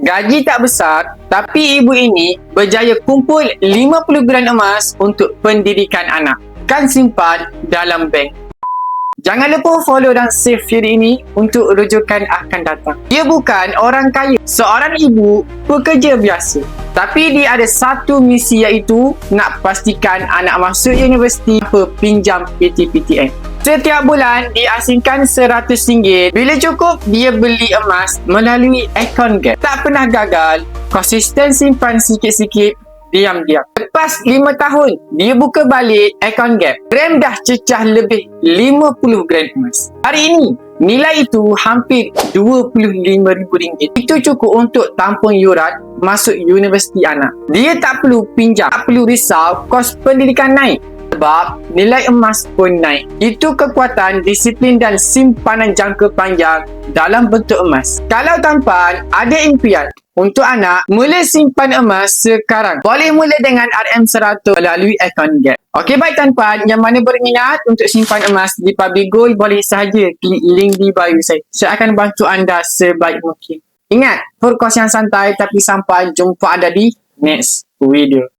Gaji tak besar, tapi ibu ini berjaya kumpul 50 gram emas untuk pendidikan anak. Kan simpan dalam bank. Jangan lupa follow dan save video ini untuk rujukan akan datang. Dia bukan orang kaya, seorang ibu pekerja biasa. Tapi dia ada satu misi, iaitu nak pastikan anak masuk universiti tanpa pinjam PTPTN. Setiap bulan diasingkan RM100. Bila cukup, dia beli emas melalui akaun Gap. Tak pernah gagal, konsisten simpan sikit-sikit, diam-diam. Lepas 5 tahun, dia buka balik akaun Gap. Gram dah cecah lebih 50 gram emas. Hari ini, nilai itu hampir RM25,000. Itu cukup untuk tampung yuran masuk universiti anak. Dia tak perlu pinjam, tak perlu risau kos pendidikan naik. Sebab nilai emas pun naik. Itu kekuatan disiplin dan simpanan jangka panjang dalam bentuk emas. Kalau tampan ada impian untuk anak, mula simpan emas sekarang. Boleh mula dengan RM100 melalui akaun Gap. Okey, baik tampan, yang mana berminat untuk simpan emas di Public Gold, boleh sahaja klik link di bio saya. Saya akan bantu anda sebaik mungkin. Ingat, perkos yang santai tapi sampai. Jumpa anda di next video.